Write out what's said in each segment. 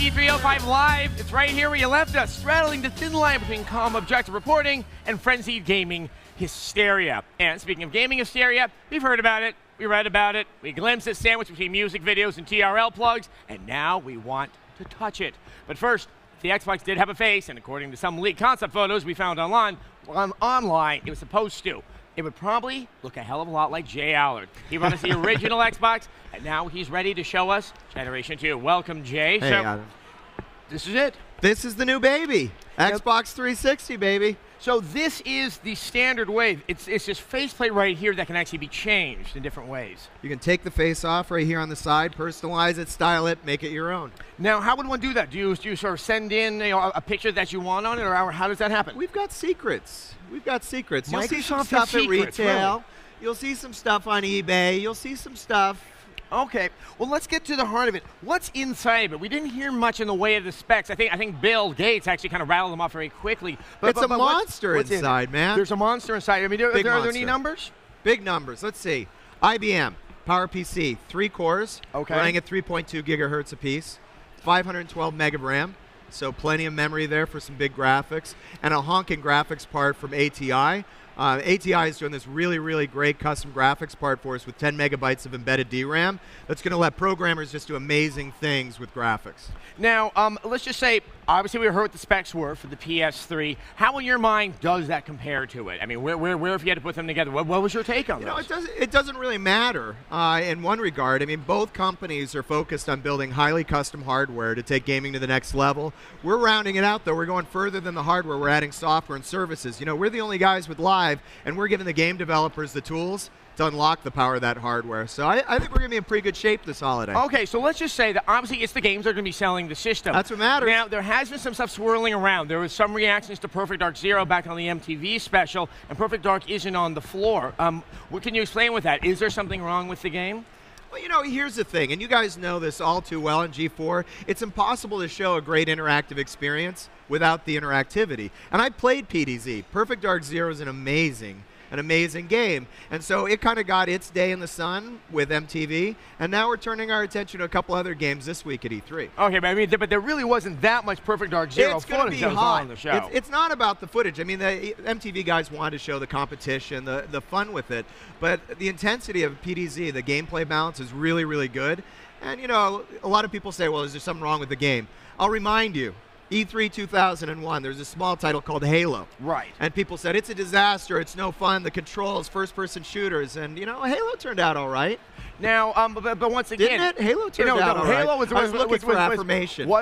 G4TV's Live. It's right here where you left us, straddling the thin line between calm, objective reporting and frenzied gaming hysteria. And speaking of gaming hysteria, we've heard about it, we read about it, we glimpsed it sandwiched between music videos and TRL plugs, and now we want to touch it. But first, the Xbox did have a face, and according to some leaked concept photos we found online, it was supposed to. It would probably look a hell of a lot like Jay Allard. He brought us the original Xbox, and now he's ready to show us Generation 2. Welcome, Jay. Hey, Adam. This is it. This is the new baby. Xbox 360, baby. So this is the standard way. It's this faceplate right here that can actually be changed in different ways. You can take the face off right here on the side, personalize it, style it, make it your own. Now, how would one do that? Do you sort of send in a picture that you want on it, or how does that happen? We've got secrets. You'll see some Microsoft stuff has at retail. really? You'll see some stuff on eBay. You'll see some stuff. Okay, well, let's get to the heart of it. What's inside of it? We didn't hear much in the way of the specs. I think Bill Gates actually kind of rattled them off very quickly. It's a monster inside, man. There's a monster inside. I mean, are there any numbers? Big numbers. Let's see. IBM PowerPC, 3 cores, running at 3.2 gigahertz apiece, 512 meg of RAM, so plenty of memory there for some big graphics, and a honking graphics part from ATI. ATI is doing this really, really great custom graphics part for us with 10 megabytes of embedded DRAM that's going to let programmers just do amazing things with graphics. Now, let's just say, obviously we heard what the specs were for the PS3. How in your mind does that compare to it? I mean, where if you had to put them together, what was your take on this? It doesn't really matter in one regard. I mean, both companies are focused on building highly custom hardware to take gaming to the next level. We're rounding it out, though. We're going further than the hardware. We're adding software and services. You know, we're the only guys with live, and we're giving the game developers the tools to unlock the power of that hardware. So I think we're going to be in pretty good shape this holiday. Okay, so let's just say that obviously it's the games that are going to be selling the system. That's what matters. Now, there has been some stuff swirling around. There was some reactions to Perfect Dark Zero back on the MTV special, and Perfect Dark isn't on the floor. What can you explain with that? Is there something wrong with the game? Well, you know, here's the thing, and you guys know this all too well in G4. It's impossible to show a great interactive experience without the interactivity. And I played PDZ. Perfect Dark Zero is an amazing game. And so it kind of got its day in the sun with MTV, and now we're turning our attention to a couple other games this week at E3. Okay, but there really wasn't that much Perfect Dark Zero footage that was on the show. It's not about the footage. I mean, the MTV guys wanted to show the competition, the fun with it, but the intensity of PDZ, the gameplay balance is really, really good. And, you know, a lot of people say, well, is there something wrong with the game? I'll remind you, E3 2001, there's a small title called Halo. Right. And people said, it's a disaster, it's no fun, the controls, first-person shooters, and, you know, Halo turned out all right. Now, but once again... Didn't it? Halo turned out all right. Halo was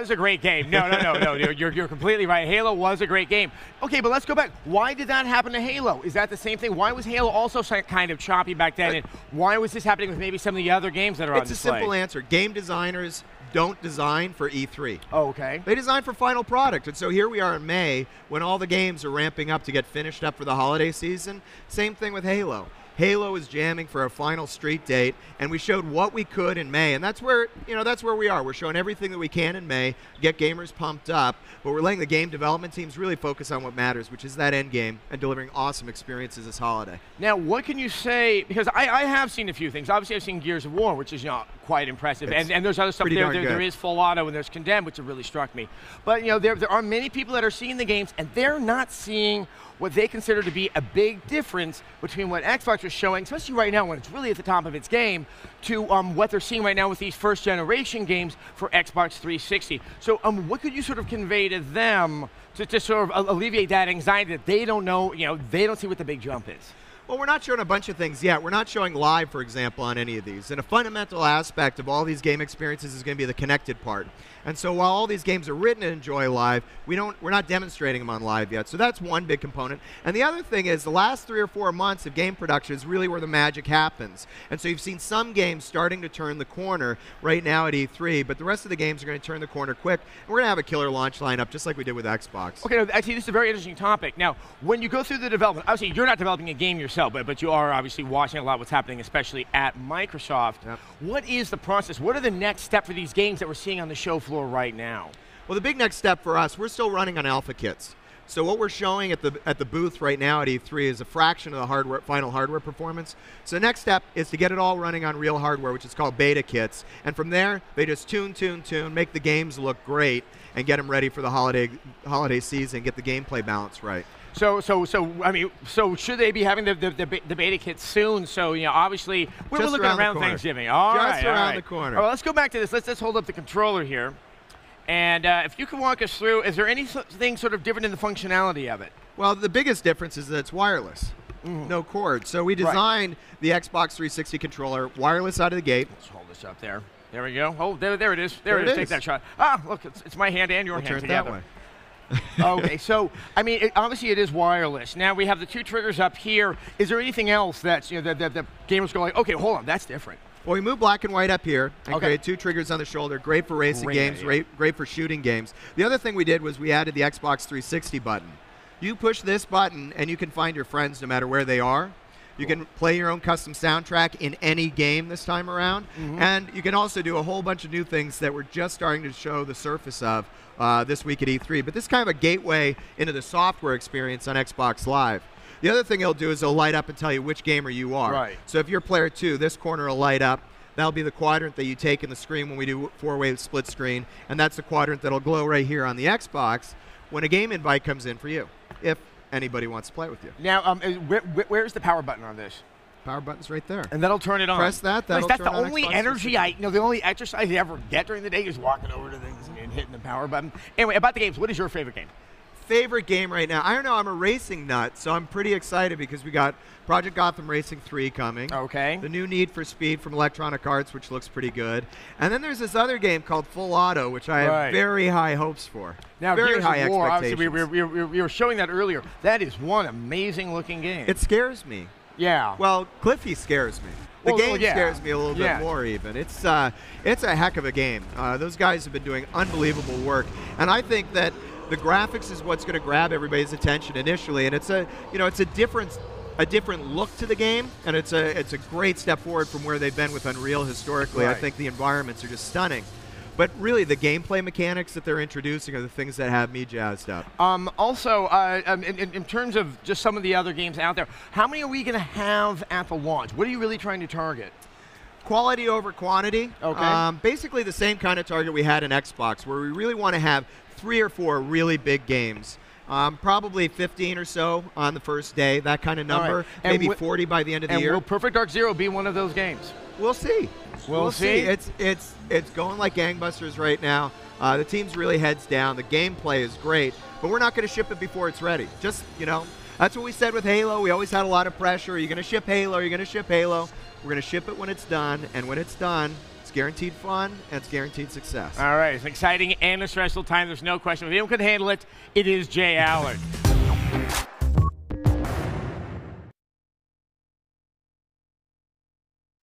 a great game. No, you're completely right. Halo was a great game. Okay, but let's go back. Why did that happen to Halo? Is that the same thing? Why was Halo also kind of choppy back then, and why was this happening with maybe some of the other games that are on display? It's a simple answer. Game designers don't design for E3. Oh, okay. They design for final product. And so here we are in May when all the games are ramping up to get finished up for the holiday season. Same thing with Halo. Halo is jamming for a final street date, and we showed what we could in May, and that's where we are. We're showing everything that we can in May, get gamers pumped up, but we're letting the game development teams really focus on what matters, which is that end game and delivering awesome experiences this holiday. Now, what can you say, because I have seen a few things. Obviously, I've seen Gears of War, which is quite impressive, and there's other stuff there. There is Full Auto and there's Condemned, which have really struck me. But, you know, there are many people that are seeing the games, and they're not seeing what they consider to be a big difference between what Xbox was showing, especially right now when it's really at the top of its game, to what they're seeing right now with these first-generation games for Xbox 360. So what could you sort of convey to them to sort of alleviate that anxiety that they don't know, you know, they don't see what the big jump is? Well, we're not showing a bunch of things yet. We're not showing live, for example, on any of these. And a fundamental aspect of all these game experiences is going to be the connected part. And so while all these games are written to enjoy live, we're not demonstrating them on live yet. So that's one big component. And the other thing is the last 3 or 4 months of game production is really where the magic happens. And so you've seen some games starting to turn the corner right now at E3, but the rest of the games are going to turn the corner quick. And we're going to have a killer launch lineup just like we did with Xbox. Okay, actually, this is a very interesting topic. Now, when you go through the development, obviously you're not developing a game yourself, but you are obviously watching a lot what's happening, especially at Microsoft. Yep. What is the process? What are the next steps for these games that we're seeing on the show floor right now? Well, the big next step for us, we're still running on alpha kits. So what we're showing at the booth right now at E3 is a fraction of the final hardware performance. So the next step is to get it all running on real hardware, which is called beta kits. And from there, they just tune, make the games look great, and get them ready for the holiday season, get the gameplay balance right. So should they be having the beta kit soon? So, obviously, we're looking around Thanksgiving. All right, just around the corner. All right, let's go back to this. Let's hold up the controller here. And if you can walk us through, is there anything sort of different in the functionality of it? Well, the biggest difference is that it's wireless. No cord. So we designed the Xbox 360 controller wireless out of the gate. Let's hold this up there. There we go. Oh, there it is. There it is. Take that shot. Ah, look, it's my hand and your hand together. That way. Okay, so obviously it is wireless. Now we have the 2 triggers up here. Is there anything else that's that the gamers go like, okay, hold on, that's different? Well, we move black and white up here and create 2 triggers on the shoulder. Great for racing games, great for shooting games. The other thing we did was we added the Xbox 360 button. You push this button and you can find your friends no matter where they are. You can play your own custom soundtrack in any game this time around. And you can also do a whole bunch of new things that we're just starting to show the surface of this week at E3. But this is kind of a gateway into the software experience on Xbox Live. The other thing it'll do is it'll light up and tell you which gamer you are. Right. So if you're player 2, this corner will light up. That'll be the quadrant that you take in the screen when we do 4-way split screen. And that's the quadrant that'll glow right here on the Xbox when a game invite comes in for you, if anybody wants to play with you. Now, where's the power button on this? Power button's right there. And that'll turn it on. Press that. That's the only energy the only exercise I ever get during the day is walking over to things and hitting the power button. Anyway, about the games, what is your favorite game? Favorite game right now? I don't know. I'm a racing nut, so I'm pretty excited because we got Project Gotham Racing 3 coming. Okay. The new Need for Speed from Electronic Arts, which looks pretty good. And then there's this other game called Full Auto, which I have very high hopes for. Now, very high expectations. Obviously, we were showing that earlier. That is one amazing looking game. It scares me. Yeah. Well, Cliffy scares me. The game scares me a little bit more even. It's a heck of a game. Those guys have been doing unbelievable work. And I think that the graphics is what's going to grab everybody's attention initially, and it's a different look to the game, and it's a great step forward from where they've been with Unreal historically. I think the environments are just stunning. But really, the gameplay mechanics that they're introducing are the things that have me jazzed up. Also, in terms of just some of the other games out there, how many are we going to have at the launch? What are you really trying to target? Quality over quantity. Okay. Basically the same kind of target we had in Xbox, where we really want to have 3 or 4 really big games. Probably 15 or so on the first day, that kind of number. Right. Maybe 40 by the end of the year. And will Perfect Dark Zero be one of those games? We'll see. We'll see. It's going like gangbusters right now. The team's really heads down. The gameplay is great, but we're not going to ship it before it's ready. Just, that's what we said with Halo. We always had a lot of pressure. Are you going to ship Halo? Are you going to ship Halo? We're going to ship it when it's done, and when it's done, it's guaranteed fun, and it's guaranteed success. All right, it's an exciting and a stressful time. There's no question. If anyone could handle it, it is Jay Allard.